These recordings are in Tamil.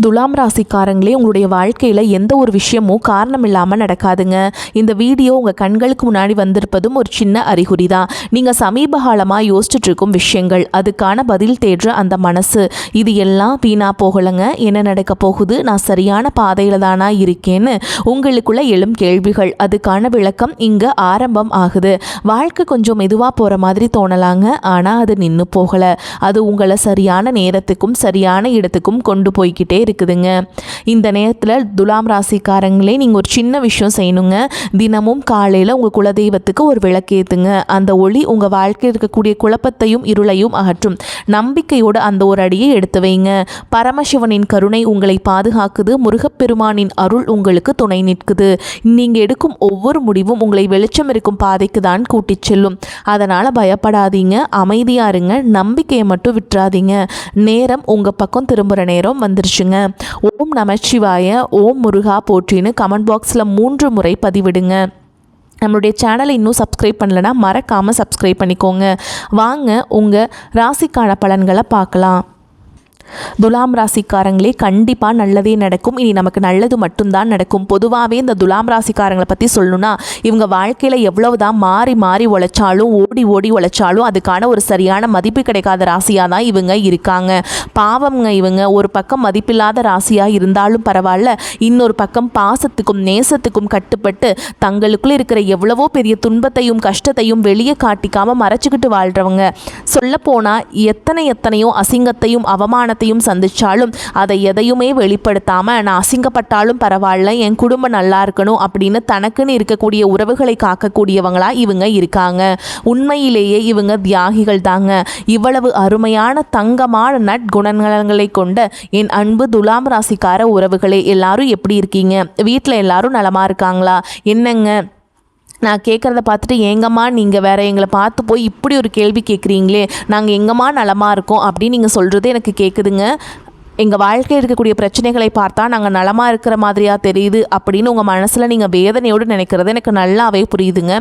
துலாம் ராசிக்காரங்களே, உங்களுடைய வாழ்க்கையில் எந்த ஒரு விஷயமும் காரணம் இல்லாமல் நடக்காதுங்க. இந்த வீடியோ உங்கள் கண்களுக்கு முன்னாடி வந்திருப்பதும் ஒரு சின்ன அறிகுறி தான். நீங்கள் சமீப காலமாக யோசிச்சுட்டு இருக்கும் விஷயங்கள், அதுக்கான பதில் தேடுற அந்த மனசு, இது எல்லாம் வீணாக போகலைங்க. என்ன நடக்க போகுது, நான் சரியான பாதையில் தானா இருக்கேன்னு உங்களுக்குள்ள எழும் கேள்விகள், அதுக்கான விளக்கம் இங்கே ஆரம்பம் ஆகுது. வாழ்க்கை கொஞ்சம் மெதுவாக போகிற மாதிரி தோணலாங்க, ஆனால் அது நின்று போகலை. அது உங்களை சரியான நேரத்துக்கும் சரியான இடத்துக்கும் கொண்டு போய்கிட்டே இருக்குதுங்க. இந்த நேரத்தில் துலாம் ராசிக்காரங்களே, நீங்கள் ஒரு சின்ன விஷயம் செய்யணுங்க. தினமும் காலையில் உங்கள் குலதெய்வத்துக்கு ஒரு விளக்கேற்றுங்க. அந்த ஒளி உங்கள் வாழ்க்கையில் இருக்கக்கூடிய குழப்பத்தையும் இருளையும் அகற்றும். நம்பிக்கையோடு அந்த ஒரு அடியை எடுத்து வைங்க. பரமசிவனின் கருணை உங்களை பாதுகாக்குது. முருகப்பெருமானின் அருள் உங்களுக்கு துணை நிற்குது. நீங்கள் எடுக்கும் ஒவ்வொரு முடிவும் உங்களை வெளிச்சம் இருக்கும் பாதைக்கு தான் கூட்டிச் செல்லும். அதனால் பயப்படாதீங்க, அமைதியாக இருங்க, நம்பிக்கையை மட்டும் விட்டுறாதீங்க. நேரம் உங்கள் பக்கம் திரும்புகிற நேரம் வந்துருச்சுங்க. ஓம் நமச்சிவாய, ஓம் முருகா போற்றின்னு கமெண்ட் பாக்ஸில் 3 முறை பதிவிடுங்க. நம்மளுடைய சேனலை இன்னும் சப்ஸ்கிரைப் பண்ணலைன்னா மறக்காமல் சப்ஸ்கிரைப் பண்ணிக்கோங்க. வாங்க உங்கள் ராசிக்கான பலன்களை பார்க்கலாம். துலாம் ராசிக்காரங்களே, கண்டிப்பாக நல்லதே நடக்கும். இனி நமக்கு நல்லது மட்டும்தான் நடக்கும். பொதுவாகவே இந்த துலாம் ராசிக்காரங்களை பற்றி சொல்லணும்னா, இவங்க வாழ்க்கையில் எவ்வளவுதான் மாறி மாறி உழைச்சாலும், ஓடி ஓடி உழைச்சாலும் அதுக்கான ஒரு சரியான மதிப்பு கிடைக்காத ராசியாக தான் இவங்க இருக்காங்க. பாவம்ங்க, இவங்க ஒரு பக்கம் மதிப்பில்லாத ராசியாக இருந்தாலும் பரவாயில்ல, இன்னொரு பக்கம் பாசத்துக்கும் நேசத்துக்கும் கட்டுப்பட்டு தங்களுக்குள்ளே இருக்கிற எவ்வளவோ பெரிய துன்பத்தையும் கஷ்டத்தையும் வெளியே காட்டிக்காமல் மறைச்சிக்கிட்டு வாழ்கிறவங்க. சொல்லப்போனால் எத்தனையோ அசிங்கத்தையும் அவமானத்தையும் சந்திச்சாலும் அதை எதையுமே வெளிப்படுத்தாம, நான் அசிங்கப்பட்டாலும் பரவாயில்ல, என் குடும்பம் நல்லா இருக்கணும் அப்படின்னு தனக்குன்னு இருக்கக்கூடிய உறவுகளை காக்கக்கூடியவங்களா இவங்க இருக்காங்க. உண்மையிலேயே இவங்க தியாகிகள் தாங்க. இவ்வளவு அருமையான தங்கமான நற்குணங்களை கொண்ட என் அன்பு துலாம் ராசிக்கார உறவுகளே, எல்லாரும் எப்படி இருக்கீங்க? வீட்டில் எல்லாரும் நலமா இருக்காங்களா? என்னங்க, நான் கேட்குறத பார்த்துட்டு ஏங்கம்மா நீங்கள் வேறு எங்களை பார்த்து போய் இப்படி ஒரு கேள்வி கேட்குறீங்களே, நாங்கள் எங்கம்மா நலமாக இருக்கோம் அப்படின்னு நீங்கள் சொல்கிறது எனக்கு கேட்குதுங்க. எங்கள் வாழ்க்கையில் இருக்கக்கூடிய பிரச்சனைகளை பார்த்தா நாங்கள் நலமாக இருக்கிற மாதிரியாக தெரியுது அப்படின்னு உங்கள் மனசில் நீங்கள் வேதனையோடு நினைக்கிறது எனக்கு நல்லாவே புரியுதுங்க.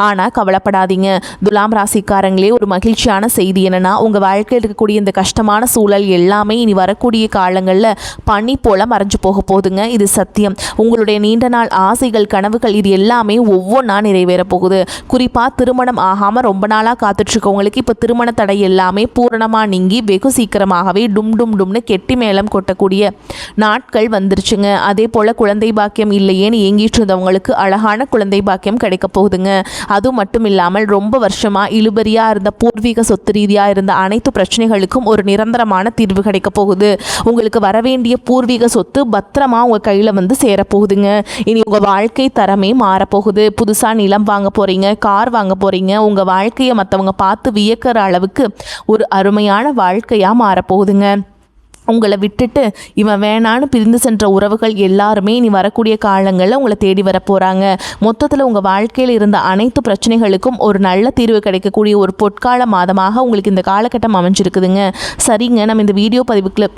ஆனால் கவலைப்படாதீங்க துலாம் ராசிக்காரங்களே, ஒரு மகிழ்ச்சியான செய்தி என்னென்னா, உங்கள் வாழ்க்கையில் இருக்கக்கூடிய இந்த கஷ்டமான சூழல் எல்லாமே இனி வரக்கூடிய காலங்களில் பனி போல் மறைஞ்சு போக போகுதுங்க. இது சத்தியம். உங்களுடைய நீண்ட நாள் ஆசைகள், கனவுகள், இது எல்லாமே ஒவ்வொன்றா நிறைவேற போகுது. குறிப்பாக திருமணம் ஆகாமல் ரொம்ப நாளாக காத்துட்ருக்கவங்களுக்கு இப்போ திருமண தடை எல்லாமே பூரணமாக நீங்கி வெகு சீக்கிரமாகவே டும் டும் டும்னு கெட்டி மேளம் கொட்டக்கூடிய நாட்கள் வந்துருச்சுங்க. அதே போல் குழந்தை பாக்கியம் இல்லையேன்னு ஏங்கிட்டு இருந்தவங்களுக்கு அழகான குழந்தை பாக்கியம் கிடைக்க போகுதுங்க. அது மட்டும் இல்லாமல் ரொம்ப வருஷமாக இழுபறியாக இருந்த பூர்வீக சொத்து ரீதியாக இருந்த அனைத்து பிரச்சனைகளுக்கும் ஒரு நிரந்தரமான தீர்வு கிடைக்க போகுது. உங்களுக்கு வரவேண்டிய பூர்வீக சொத்து பத்திரமா உங்கள் கையில் வந்து சேரப்போகுதுங்க. இனி உங்கள் வாழ்க்கை தரமே மாறப்போகுது. புதுசாக நிலம் வாங்க போகிறீங்க, கார் வாங்க போகிறீங்க. உங்கள் வாழ்க்கையை மற்றவங்க பார்த்து வியக்கிற அளவுக்கு ஒரு அருமையான வாழ்க்கையாக மாறப்போகுதுங்க. உங்களை விட்டுட்டு இவன் வேணான்னு பிரிந்து சென்ற உறவுகள் எல்லாருமே இனி வரக்கூடிய காலங்களில் உங்களை தேடி வர போகிறாங்க. மொத்தத்தில் உங்கள் வாழ்க்கையில் இருந்த அனைத்து பிரச்சனைகளுக்கும் ஒரு நல்ல தீர்வு கிடைக்கக்கூடிய ஒரு பொற்கால மாதமாக உங்களுக்கு இந்த காலகட்டம் அமைஞ்சிருக்குதுங்க. சரிங்க, நம்ம இந்த வீடியோ பதிவுக்குள்ள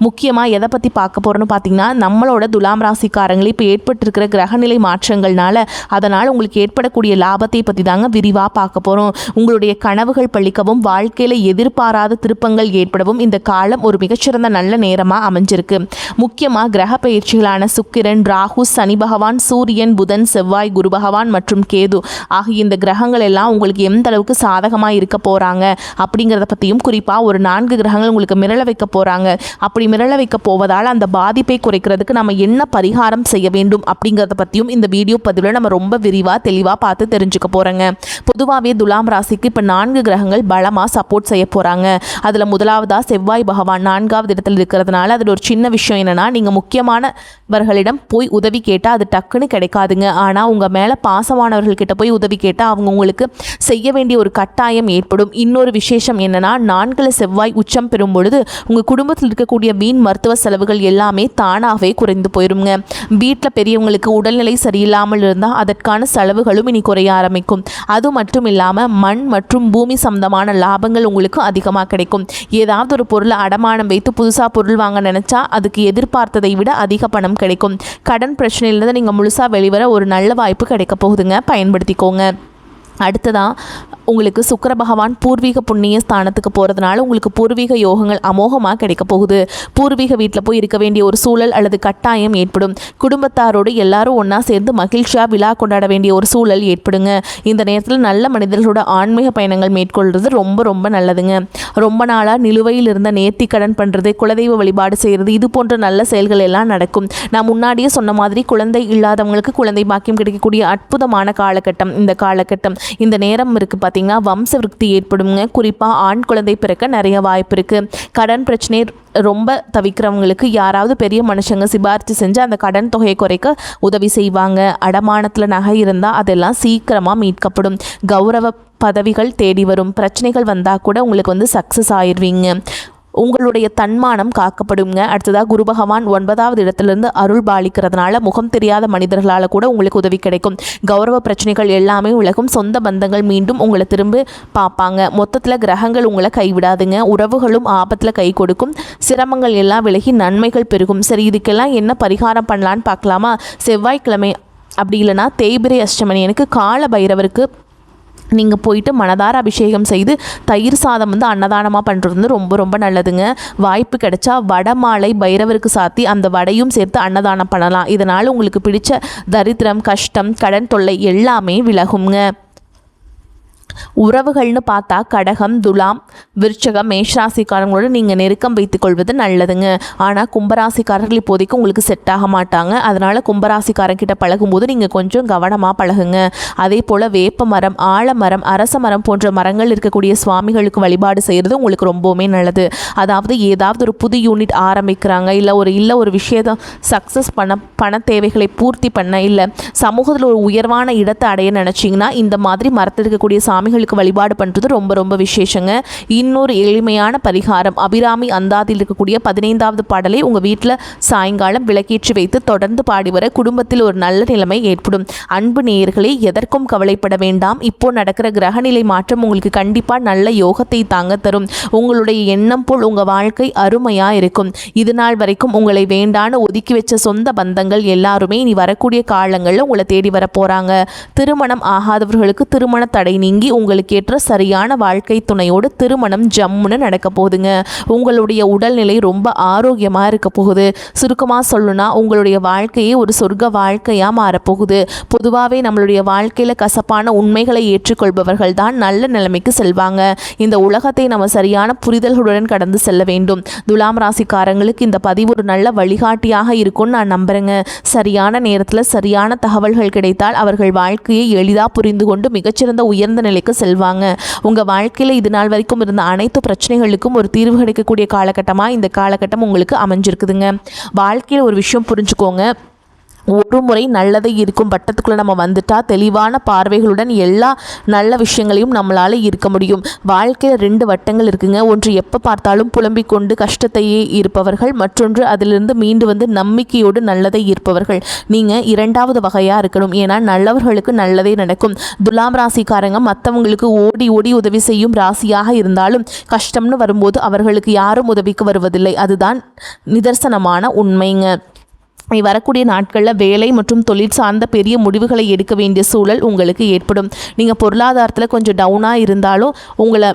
முக்கியமாக எதை பற்றி பார்க்க போகிறோன்னு பார்த்தீங்கன்னா, நம்மளோட துலாம் ராசிக்காரங்களே இப்போ ஏற்பட்டிருக்கிற கிரகநிலை மாற்றங்கள்னால அதனால் உங்களுக்கு ஏற்படக்கூடிய லாபத்தை பற்றி தாங்க விரிவாக பார்க்க போகிறோம். உங்களுடைய கனவுகள் பழிக்கவும், வாழ்க்கையில் எதிர்பாராத திருப்பங்கள் ஏற்படவும் இந்த காலம் ஒரு மிகச்சிறந்த நல்ல நேரமாக அமைஞ்சிருக்கு. முக்கியமாக கிரக பயிற்சிகளான சுக்கிரன், ராகு, சனி பகவான், சூரியன், புதன், செவ்வாய், குரு பகவான் மற்றும் கேது ஆகிய இந்த கிரகங்கள் எல்லாம் உங்களுக்கு எந்த அளவுக்கு சாதகமாக இருக்க போகிறாங்க அப்படிங்கிறத பற்றியும், குறிப்பாக ஒரு 4 கிரகங்கள் உங்களுக்கு மிரள வைக்க போகிறாங்க. அப்படி மிரள வைக்க போவதால் அந்த பாதிப்பை குறைக்கிறதுக்கு நம்ம என்ன பரிகாரம் செய்ய வேண்டும் அப்படிங்கிறத பற்றியும் இந்த வீடியோ பதிவில் நம்ம ரொம்ப விரிவாக தெளிவாக பார்த்து தெரிஞ்சுக்க போகிறோங்க. பொதுவாகவே துலாம் ராசிக்கு இப்போ 4 கிரகங்கள் பலமாக சப்போர்ட் செய்ய போகிறாங்க. அதில் முதலாவதாக செவ்வாய் பகவான் 4வது இடத்துல இருக்கிறதுனால அதில் ஒரு சின்ன விஷயம் என்னன்னா, நீங்கள் முக்கியமானவர்களிடம் போய் உதவி கேட்டால் அது டக்குன்னு கிடைக்காதுங்க. ஆனால் உங்கள் மேலே பாசமானவர்கள்கிட்ட போய் உதவி கேட்டால் அவங்க உங்களுக்கு செய்ய வேண்டிய ஒரு கட்டாயம் ஏற்படும். இன்னொரு விசேஷம் என்னன்னா, 4ல் செவ்வாய் உச்சம் பெறும் பொழுது உங்கள் குடும்பத்தில் இருக்கக்கூடிய வீண் மருத்துவ செலவுகள் எல்லாமே தானாகவே குறைந்து போயிருங்க. வீட்டில் பெரியவங்களுக்கு உடல்நிலை சரியில்லாமல் இருந்தால் அதற்கான செலவுகளும் இனி குறைய ஆரம்பிக்கும். அது மட்டும் இல்லாமல் மண் மற்றும் பூமி சம்பந்தமான லாபங்கள் உங்களுக்கு அதிகமாக கிடைக்கும். ஏதாவது ஒரு பொருளை அடமானம் வைத்து புதுசாக பொருள் வாங்க நினச்சா அதுக்கு எதிர்பார்த்ததை விட அதிக பணம் கிடைக்கும். கடன் பிரச்சனையிலிருந்து நீங்கள் முழுசாக வெளிவர ஒரு நல்ல வாய்ப்பு கிடைக்க போகுதுங்க, பயன்படுத்திக்கோங்க. அடுத்ததாக உங்களுக்கு சுக்கிர பகவான் பூர்வீக புண்ணிய ஸ்தானத்துக்கு போகிறதுனால உங்களுக்கு பூர்வீக யோகங்கள் அமோகமாக கிடைக்க போகுது. பூர்வீக வீட்டில் போய் இருக்க வேண்டிய ஒரு சூழல் அல்லது கட்டாயம் ஏற்படும். குடும்பத்தாரோடு எல்லாரும் ஒன்றா சேர்ந்து மகிழ்ச்சியாக விழா கொண்டாட வேண்டிய ஒரு சூழல் ஏற்படுங்க. இந்த நேரத்தில் நல்ல மனிதர்களோட ஆன்மீக பயணங்கள் மேற்கொள்வது ரொம்ப ரொம்ப நல்லதுங்க. ரொம்ப நாளாக நிலுவையில் இருந்த நேர்த்தி கடன் பண்ணுறது, குலதெய்வ வழிபாடு செய்கிறது, இது போன்ற நல்ல செயல்கள் எல்லாம் நடக்கும். நான் முன்னாடியே சொன்ன மாதிரி குழந்தை இல்லாதவங்களுக்கு குழந்தை பாக்கியம் கிடைக்கக்கூடிய அற்புதமான காலகட்டம் இந்த காலகட்டம். இந்த நேரம் இருக்குது பார்த்தீங்கன்னா, வம்ச விருத்தி ஏற்படுங்க. குறிப்பாக ஆண் குழந்தை பிறக்க நிறைய வாய்ப்பு இருக்குது. கடன் பிரச்சனை ரொம்ப தவிக்கிறவங்களுக்கு யாராவது பெரிய மனுஷங்க சிபாரிசு செஞ்சு அந்த கடன் தொகையை குறைக்க உதவி செய்வாங்க. அடமானத்தில் நகை இருந்தால் அதெல்லாம் சீக்கிரமாக மீட்கப்படும். கௌரவ பதவிகள் தேடி வரும். பிரச்சனைகள் வந்தால் கூட உங்களுக்கு சக்ஸஸ் ஆயிடுவீங்க. உங்களுடைய தன்மானம் காக்கப்படுங்க. அடுத்ததாக குரு பகவான் 9வது இடத்துலேருந்து அருள் பாலிக்கிறதுனால முகம் தெரியாத மனிதர்களால் கூட உங்களுக்கு உதவி கிடைக்கும். கௌரவ பிரச்சனைகள் எல்லாமே விலகும். சொந்த பந்தங்கள் மீண்டும் உங்களை திரும்ப பார்ப்பாங்க. மொத்தத்தில் கிரகங்கள் உங்களை கைவிடாதுங்க. உறவுகளும் ஆபத்தில் கை கொடுக்கும். சிரமங்கள் எல்லாம் விலகி நன்மைகள் பெருகும். சரி, இதுக்கெல்லாம் என்ன பரிகாரம் பண்ணலான்னு பார்க்கலாமா? செவ்வாய்க்கிழமை அப்படி இல்லைனா தேய்பிரை அஷ்டமணியனுக்கு கால பைரவருக்கு நீங்கள் போயிட்டு மனதார அபிஷேகம் செய்து தயிர் சாதம் அன்னதானமாக பண்ணுறது ரொம்ப ரொம்ப நல்லதுங்க. வாய்ப்பு கிடைச்சா வடமாலை பைரவருக்கு சாத்தி அந்த வடையும் சேர்த்து அன்னதானம் பண்ணலாம். இதனால் உங்களுக்கு பிடிச்ச தரித்திரம், கஷ்டம், கடன் தொல்லை எல்லாமே விலகுங்க. உறவுகள்னு பார்த்தா கடகம், துலாம், விருச்சகம், மேஷராசிக்காரங்களோட நீங்கள் நெருக்கம் வைத்துக்கொள்வது நல்லதுங்க. ஆனால் கும்பராசிக்காரர்கள் இப்போதைக்கு உங்களுக்கு செட் ஆக மாட்டாங்க. அதனால் கும்பராசிக்காரங்கிட்ட பழகும்போது நீங்கள் கொஞ்சம் கவனமாக பழகுங்க. அதே போல் வேப்ப மரம், ஆலமரம், அரச மரம் போன்ற மரங்கள் இருக்கக்கூடிய சுவாமிகளுக்கு வழிபாடு செய்கிறது உங்களுக்கு ரொம்பவுமே நல்லது. அதாவது ஏதாவது ஒரு புது யூனிட் ஆரம்பிக்கிறாங்க, இல்லை ஒரு விஷயத்தை சக்ஸஸ் பண்ண, பண தேவைகளை பூர்த்தி பண்ண, இல்லை சமூகத்தில் ஒரு உயர்வான இடத்தை அடைய நினச்சிங்கன்னா இந்த மாதிரி மரத்தில் இருக்கக்கூடிய சாமிகளுக்கு வழிபாடு பண்ணுறது ரொம்ப ரொம்ப விசேஷங்க. இன்னொரு எளிமையான பரிகாரம், அபிராமி அந்தாதியில் இருக்கக்கூடிய 15வது பாடலை உங்கள் வீட்டில் சாயங்காலம் விளக்கேற்றி வைத்து தொடர்ந்து பாடி வர குடும்பத்தில் ஒரு நல்ல நிலைமை ஏற்படும். அன்பு நேயர்களே, எதற்கும் கவலைப்பட வேண்டாம். இப்போ நடக்கிற கிரகநிலை மாற்றம் உங்களுக்கு கண்டிப்பாக நல்ல யோகத்தை தாங்க தரும். உங்களுடைய எண்ணம் போல் உங்கள் வாழ்க்கை அருமையாக இருக்கும். இது நாள் வரைக்கும் உங்களை வேண்டான்னு ஒதுக்கி வச்ச சொந்த பந்தங்கள் எல்லாருமே இனி வரக்கூடிய காலங்களில் உங்களை தேடி வர போகிறாங்க. திருமணம் ஆகாதவர்களுக்கு திருமண தடை நீங்கி உங்களுக்கு ஏற்ற சரியான வாழ்க்கை துணையோடு திருமணம் ஜம்முன்னு நடக்க போகுதுங்க. உங்களுடைய உடல்நிலை ரொம்ப ஆரோக்கியமாக இருக்க போகுது. சுருக்கமாக சொல்லணும்னா உங்களுடைய வாழ்க்கையே ஒரு சொர்க்க வாழ்க்கையாக மாறப்போகுது. பொதுவாகவே நம்மளுடைய வாழ்க்கையில் கசப்பான உண்மைகளை ஏற்றுக்கொள்பவர்கள் தான் நல்ல நிலைமைக்கு செல்வாங்க. இந்த உலகத்தை நம்ம சரியான புரிதல்களுடன் கடந்து செல்ல வேண்டும். துலாம் ராசிக்காரங்களுக்கு இந்த பதிவு ஒரு நல்ல வழிகாட்டியாக இருக்கும்னு நான் நம்புறேங்க. சரியான நேரத்தில் சரியான தகவல்கள் கிடைத்தால் அவர்கள் வாழ்க்கையை எளிதாக புரிந்து கொண்டு மிகச்சிறந்த உயர்ந்த நிலைக்கு செல்வாங்க. உங்கள் வாழ்க்கையில் இது நாள் வரைக்கும் இருந்த அனைத்து பிரச்சனைகளுக்கும் ஒரு தீர்வு கிடைக்கக்கூடிய காலகட்டமாக இந்த காலகட்டம் உங்களுக்கு அமைஞ்சிருக்குதுங்க. வாழ்க்கையில் ஒரு விஷயம் புரிஞ்சுக்கோங்க, ஒரு முறை நல்லதை இருக்கும் பட்டத்துக்குள்ளே நம்ம வந்துட்டால் தெளிவான பார்வைகளுடன் எல்லா நல்ல விஷயங்களையும் நம்மளால் இருக்க முடியும். வாழ்க்கையில் 2 வட்டங்கள் இருக்குங்க. ஒன்று எப்போ பார்த்தாலும் புலம்பிக் கொண்டு கஷ்டத்தையே இருப்பவர்கள், மற்றொன்று அதிலிருந்து மீண்டு வந்து நம்பிக்கையோடு நல்லதை இருப்பவர்கள். நீங்கள் 2வது வகையாக இருக்கணும். ஏன்னா நல்லவர்களுக்கு நல்லதே நடக்கும். துலாம் ராசிக்காரங்க மற்றவங்களுக்கு ஓடி ஓடி உதவி செய்யும் ராசியாக இருந்தாலும் கஷ்டம்னு வரும்போது அவர்களுக்கு யாரும் உதவிக்கு வருவதில்லை. அதுதான் நிதர்சனமான உண்மைங்க. வரக்கூடிய நாட்களில் வேலை மற்றும் தொழில் சார்ந்த பெரிய முடிவுகளை எடுக்க வேண்டிய சூழல் உங்களுக்கு ஏற்படும். நீங்கள் பொருளாதாரத்தில் கொஞ்சம் டவுனாக இருந்தாலும் உங்களை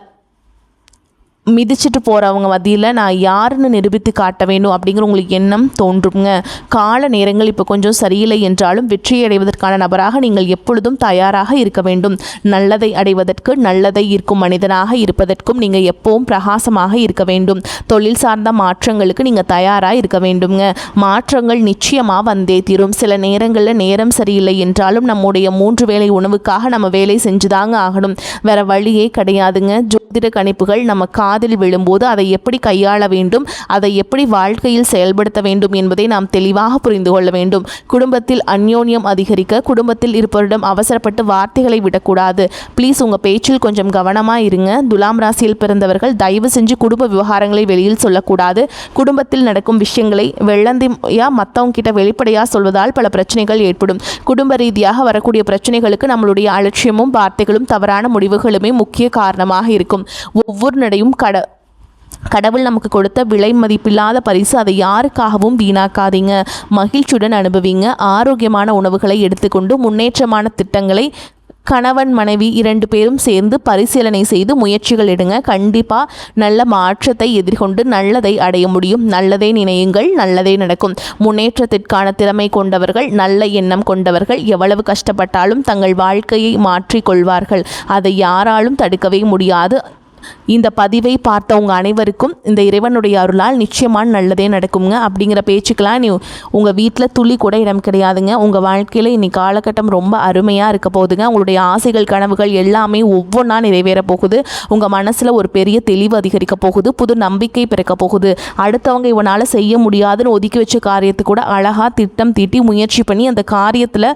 மிதிச்சிட்டு போகிறவங்க மத்தியில் நான் யாருன்னு நிரூபித்து காட்ட வேண்டும் அப்படிங்கிற உங்களுக்கு எண்ணம் தோன்றுங்க. கால நேரங்கள் இப்போ கொஞ்சம் சரியில்லை என்றாலும் வெற்றியை அடைவதற்கான நபராக நீங்கள் எப்பொழுதும் தயாராக இருக்க வேண்டும். நல்லதை அடைவதற்கு, நல்லதை ஈர்க்கும் மனிதனாக இருப்பதற்கும் நீங்கள் எப்பவும் பிரகாசமாக இருக்க வேண்டும். தொழில் சார்ந்த மாற்றங்களுக்கு நீங்கள் தயாராக இருக்க வேண்டுங்க. மாற்றங்கள் நிச்சயமாக வந்தே தீரும். சில நேரங்களில் நேரம் சரியில்லை என்றாலும் நம்முடைய 3 வேளை உணவுக்காக நம்ம வேலை செஞ்சுதாங்க ஆகணும். வேற வழியே கிடையாதுங்க. ஜோதிட கணிப்புகள் நம்ம காதில் விழும்போது அதை எப்படி கையாள வேண்டும், அதை எப்படி வாழ்க்கையில் செயல்படுத்த வேண்டும் என்பதை நாம் தெளிவாக புரிந்து கொள்ள வேண்டும். குடும்பத்தில் அந்யோன்யம் அதிகரிக்க குடும்பத்தில் இருப்பவரிடம் அவசரப்பட்டு வார்த்தைகளை விடக்கூடாது. ப்ளீஸ் உங்கள் பேச்சில் கொஞ்சம் கவனமாக இருங்க. துலாம் ராசியில் பிறந்தவர்கள் தயவு செஞ்சு குடும்ப விவகாரங்களை வெளியில் சொல்லக்கூடாது. குடும்பத்தில் நடக்கும் விஷயங்களை வெள்ளந்தியா மற்றவங்க கிட்ட வெளிப்படையாக சொல்வதால் பல பிரச்சனைகள் ஏற்படும். குடும்ப ரீதியாக வரக்கூடிய பிரச்சனைகளுக்கு நம்மளுடைய அலட்சியமும் வார்த்தைகளும் தவறான முடிவுகளுமே முக்கிய காரணமாக இருக்கும். ஒவ்வொரு நடையும் கடவுள் நமக்கு கொடுத்த விலை மதிப்பில்லாத பரிசு. அதை யாருக்காகவும் வீணாக்காதீங்க. மகிழ்ச்சியுடன் அனுபவிங்க. ஆரோக்கியமான உணவுகளை எடுத்துக்கொண்டு முன்னேற்றமான திட்டங்களை கணவன் மனைவி 2 பேரும் சேர்ந்து பரிசீலனை செய்து முயற்சிகள் எடுங்க. கண்டிப்பாக நல்ல மாற்றத்தை எதிர்கொண்டு நல்லதை அடைய முடியும். நல்லதே நினையுங்கள், நல்லதே நடக்கும். முன்னேற்றத்திற்கான திறமை கொண்டவர்கள், நல்ல எண்ணம் கொண்டவர்கள் எவ்வளவு கஷ்டப்பட்டாலும் தங்கள் வாழ்க்கையை மாற்றிக்கொள்வார்கள். அதை யாராலும் தடுக்கவே முடியாது. இந்த பதிவை பார்த்தவங்க அனைவருக்கும் இந்த இறைவனுடைய அருளால் நிச்சயமான நல்லதே நடக்குங்க. அப்படிங்கிற பேச்சுக்கெல்லாம் உங்கள் வீட்டில் துளி கூட இடம் கிடையாதுங்க. உங்கள் வாழ்க்கையில் இன்னைக்கு காலகட்டம் ரொம்ப அருமையாக இருக்க போகுதுங்க. உங்களுடைய ஆசைகள், கனவுகள் எல்லாமே ஒவ்வொன்றா நிறைவேற போகுது. உங்கள் மனசில் ஒரு பெரிய தெளிவு அதிகரிக்க போகுது. புது நம்பிக்கை பிறக்க போகுது. அடுத்தவங்க இவனால் செய்ய முடியாதுன்னு ஒதுக்கி வச்ச காரியத்தை கூட அழகாக திட்டம் தீட்டி முயற்சி பண்ணி அந்த காரியத்தில்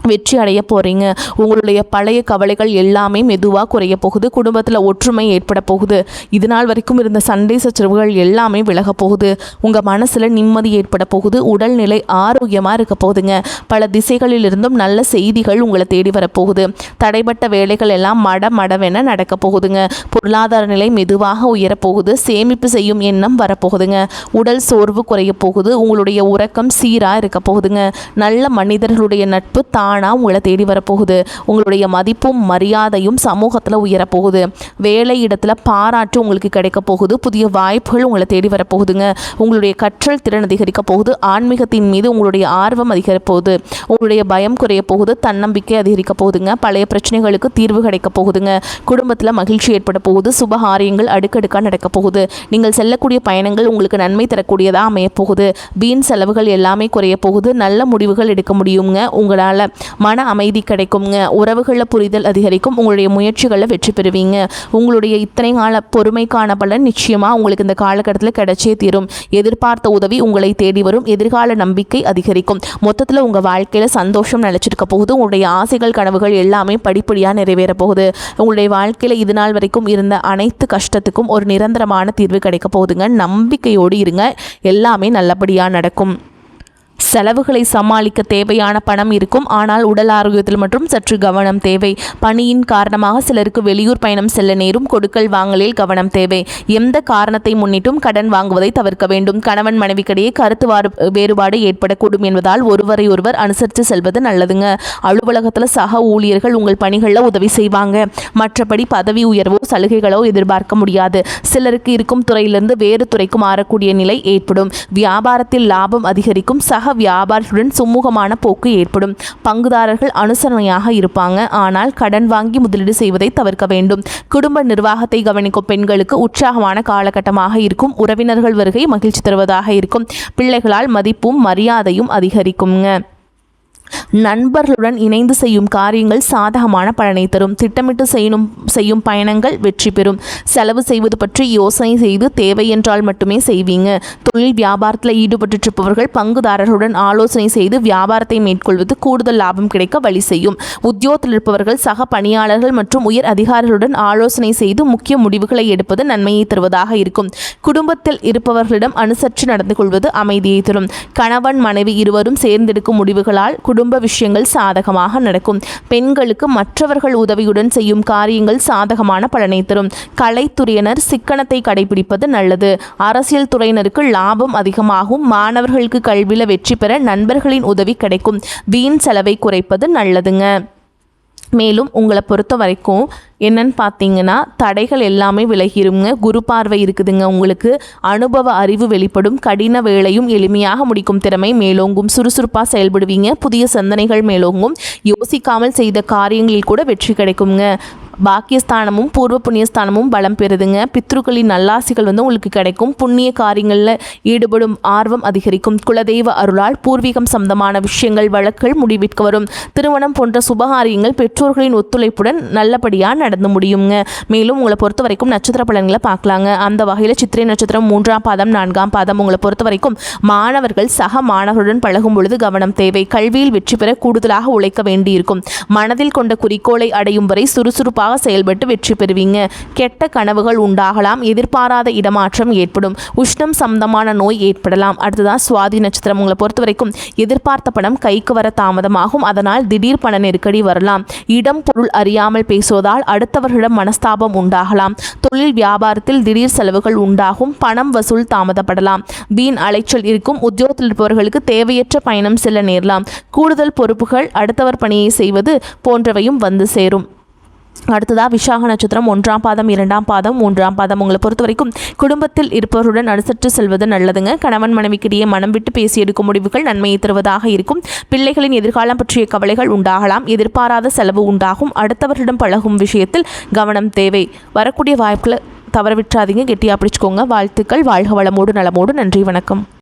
வெற்றி அடைய போகிறீங்க. உங்களுடைய பழைய கவலைகள் எல்லாமே மெதுவாக குறைய போகுது. குடும்பத்தில் ஒற்றுமை ஏற்பட போகுது. இது நாள் வரைக்கும் இருந்த சண்டை சச்சரவுகள் எல்லாமே விலக போகுது. உங்கள் மனசில் நிம்மதி ஏற்பட போகுது. உடல்நிலை ஆரோக்கியமாக இருக்க போகுதுங்க. பல திசைகளில் இருந்தும் நல்ல செய்திகள் உங்களை தேடி வரப்போகுது. தடைப்பட்ட வேலைகள் எல்லாம் மடவென நடக்க போகுதுங்க. பொருளாதார நிலை மெதுவாக உயரப்போகுது. சேமிப்பு செய்யும் எண்ணம் வரப்போகுதுங்க. உடல் சோர்வு குறைய போகுது. உங்களுடைய உறக்கம் சீராக இருக்க போகுதுங்க. நல்ல மனிதர்களுடைய நட்பு உங்களை தேடி வரப்போகுது. உங்களுடைய மதிப்பும் மரியாதையும் சமூகத்தில் உயரப்போகுது. வேலை இடத்துல பாராட்டு உங்களுக்கு கிடைக்க போகுது. புதிய வாய்ப்புகள் உங்களை தேடி வரப்போகுதுங்க. உங்களுடைய கற்றல் திறன் அதிகரிக்க போகுது. ஆன்மீகத்தின் மீது உங்களுடைய ஆர்வம் அதிகரிக்க போகுது. உங்களுடைய பயம் குறைய போகுது. தன்னம்பிக்கை அதிகரிக்க போகுதுங்க. பழைய பிரச்சனைகளுக்கு தீர்வு கிடைக்க போகுதுங்க. குடும்பத்தில் மகிழ்ச்சி ஏற்பட போகுது. சுபகாரியங்கள் அடுக்கடுக்காக நடக்க போகுது. நீங்கள் செல்லக்கூடிய பயணங்கள் உங்களுக்கு நன்மை தரக்கூடியதாக அமைய போகுது. வீண் செலவுகள் எல்லாமே குறைய போகுது. நல்ல முடிவுகள் எடுக்க முடியுங்க. உங்களால் மன அமைதி கிடைக்குங்க. உறவுகளில் புரிதல் அதிகரிக்கும். உங்களுடைய முயற்சிகளில் வெற்றி பெறுவீங்க. உங்களுடைய இத்தனை கால பொறுமைக்கான பலன் நிச்சயமாக உங்களுக்கு இந்த காலகட்டத்தில் கிடைச்சே தீரும். எதிர்பார்த்த உதவி உங்களை தேடி வரும். எதிர்கால நம்பிக்கை அதிகரிக்கும். மொத்தத்தில் உங்கள் வாழ்க்கையில் சந்தோஷம் நிலைச்சிருக்க போகுது. உங்களுடைய ஆசைகள், கனவுகள் எல்லாமே படிப்படியாக நிறைவேற போகுது. உங்களுடைய வாழ்க்கையில் இது நாள் வரைக்கும் இருந்த அனைத்து கஷ்டத்துக்கும் ஒரு நிரந்தரமான தீர்வு கிடைக்க போகுதுங்க. நம்பிக்கையோடு இருங்க. எல்லாமே நல்லபடியாக நடக்கும். செலவுகளை சமாளிக்க தேவையான பணம் இருக்கும். ஆனால் உடல் ஆரோக்கியத்தில் மற்றும் சற்று கவனம் தேவை. பணியின் காரணமாக சிலருக்கு வெளியூர் பயணம் செல்ல நேரும். கொடுக்கல் வாங்கலில் கவனம் தேவை. எந்த காரணத்தை முன்னிட்டும் கடன் வாங்குவதை தவிர்க்க வேண்டும். கணவன் மனைவிக்கிடையே கருத்து வேறுபாடு ஏற்படக்கூடும் என்பதால் ஒருவரை ஒருவர் அனுசரித்து செல்வது நல்லதுங்க. அலுவலகத்தில் சக ஊழியர்கள் உங்கள் பணிகளில் உதவி செய்வாங்க. மற்றபடி பதவி உயர்வோ சலுகைகளோ எதிர்பார்க்க முடியாது. சிலருக்கு இருக்கும் துறையிலிருந்து வேறு துறைக்கு மாறக்கூடிய நிலை ஏற்படும். வியாபாரத்தில் லாபம் அதிகரிக்கும். சக வியாபாரிகளுடன் சுமூகமான போக்கு ஏற்படும். பங்குதாரர்கள் அனுசரணையாக இருப்பாங்க. ஆனால் கடன் வாங்கி முதலீடு செய்வதை தவிர்க்க வேண்டும். குடும்ப நிர்வாகத்தை கவனிக்கும் பெண்களுக்கு உற்சாகமான காலகட்டமாக இருக்கும். உறவினர்கள் வருகை மகிழ்ச்சி தருவதாக இருக்கும். பிள்ளைகளால் மதிப்பும் மரியாதையும் அதிகரிக்குங்க. நண்பர்களுடன் இணைந்து செய்யும் காரியங்கள் சாதகமான பலனை தரும். திட்டமிட்டு செய்யும் பயணங்கள் வெற்றி பெறும். செலவு செய்வது பற்றி யோசனை செய்து தேவை என்றால் மட்டுமே செய்வீங்க. தொழில் வியாபாரத்தில் ஈடுபட்டிருப்பவர்கள் பங்குதாரர்களுடன் ஆலோசனை செய்து வியாபாரத்தை மேற்கொள்வது கூடுதல் லாபம் கிடைக்க வழி செய்யும். உத்தியோகத்தில் இருப்பவர்கள் சக பணியாளர்கள் மற்றும் உயர் அதிகாரிகளுடன் ஆலோசனை செய்து முக்கிய முடிவுகளை எடுப்பது நன்மையை தருவதாக இருக்கும். குடும்பத்தில் இருப்பவர்களிடம் அனுசரித்து நடந்து கொள்வது அமைதியை தரும். கணவன் மனைவி இருவரும் சேர்ந்தெடுக்கும் முடிவுகளால் குடும்ப விஷயங்கள் சாதகமாக நடக்கும். பெண்களுக்கு மற்றவர்கள் உதவியுடன் செய்யும் காரியங்கள் சாதகமான பலனை தரும். கலைத்துறையினர் சிக்கனத்தை கடைபிடிப்பது நல்லது. அரசியல் துறையினருக்கு லாபம் அதிகமாகும். மாணவர்களுக்கு கல்வியில் வெற்றி பெற நண்பர்களின் உதவி கிடைக்கும். வீண் செலவை குறைப்பது நல்லதுங்க. மேலும் உங்களை பொறுத்த வரைக்கும் என்னன்னு பார்த்தீங்கன்னா தடைகள் எல்லாமே விலகிருங்க. குரு பார்வை இருக்குதுங்க. உங்களுக்கு அனுபவ அறிவு வெளிப்படும். கடின வேலையும் எளிமையாக முடிக்கும் திறமை மேலோங்கும். சுறுசுறுப்பாக செயல்படுவீங்க. புதிய சிந்தனைகள் மேலோங்கும். யோசிக்காமல் செய்த காரியங்களில் கூட வெற்றி கிடைக்குங்க. பாக்கியஸ்தானமும் பூர்வ புண்ணியஸ்தானமும் பலம் பெறுதுங்க. பித்ருக்களின் நல்லாசிகள் உங்களுக்கு கிடைக்கும். புண்ணிய காரியங்களில் ஈடுபடும் ஆர்வம் அதிகரிக்கும். குலதெய்வ அருளால் பூர்வீகம் சம்பந்தமான விஷயங்கள் வழக்குகள் முடிவிற்கு வரும். திருமணம் போன்ற சுபகாரியங்கள் பெற்றோர்களின் ஒத்துழைப்புடன் நல்லபடியாக நடந்து முடியுங்க. மேலும் உங்களை பொறுத்த வரைக்கும் நட்சத்திர பலன்களை பார்க்கலாங்க. அந்த வகையில் சித்திரை நட்சத்திரம் 3ஆம் பாதம் 4ஆம் பாதம் உங்களை பொறுத்த வரைக்கும் மாணவர்கள் சக மாணவர்களுடன் பழகும் பொழுது கவனம் தேவை. கல்வியில் வெற்றி பெற கூடுதலாக உழைக்க வேண்டியிருக்கும். மனதில் கொண்ட குறிக்கோளை அடையும் வரை சுறுசுறுப்பாக செயல்பட்டு வெற்றி பெறுவீங்க. கெட்ட கனவுகள் உண்டாகலாம். எதிர்பாராத இடமாற்றம் ஏற்படும். உஷ்ணம் சம்பந்தமான நோய் ஏற்படலாம். அடுத்ததான் சுவாதி நட்சத்திரம் உங்களை பொறுத்த வரைக்கும் எதிர்பார்த்த பணம் கைக்கு வர தாமதமாகும். அதனால் திடீர் பண நெருக்கடி வரலாம். இடம் பொருள் அறியாமல் பேசுவதால் அடுத்தவர்களிடம் மனஸ்தாபம் உண்டாகலாம். தொழில் வியாபாரத்தில் திடீர் செலவுகள் உண்டாகும். பணம் வசூல் தாமதப்படலாம். வீண் அலைச்சல் இருக்கும். உத்தியோகத்தில் இருப்பவர்களுக்கு தேவையற்ற பயணம் செல்ல நேரலாம். கூடுதல் பொறுப்புகள், அடுத்தவர் பணியை செய்வது போன்றவையும் வந்து சேரும். அடுத்ததாக விசாக நட்சத்திரம் 1ஆம் பாதம் 2ஆம் பாதம் 3ஆம் பாதம். உங்களை பொறுத்த வரைக்கும் குடும்பத்தில் இருப்பவருடன் அனுசரித்து செல்வது நல்லதுங்க. கணவன் மனைவிக்கிடையே மனம் விட்டு பேசி எடுக்கும் முடிவுகள் நன்மையை தருவதாக இருக்கும். பிள்ளைகளின் எதிர்காலம் பற்றிய கவலைகள் உண்டாகலாம். எதிர்பாராத செலவு உண்டாகும். அடுத்தவரிடம் பழகும் விஷயத்தில் கவனம் தேவை. வரக்கூடிய வாய்ப்புகளை தவறவிட்டாதீங்க, கெட்டியாக பிடிச்சிக்கோங்க. வாழ்த்துக்கள். வாழ்க வளமோடு நலமோடு. நன்றி, வணக்கம்.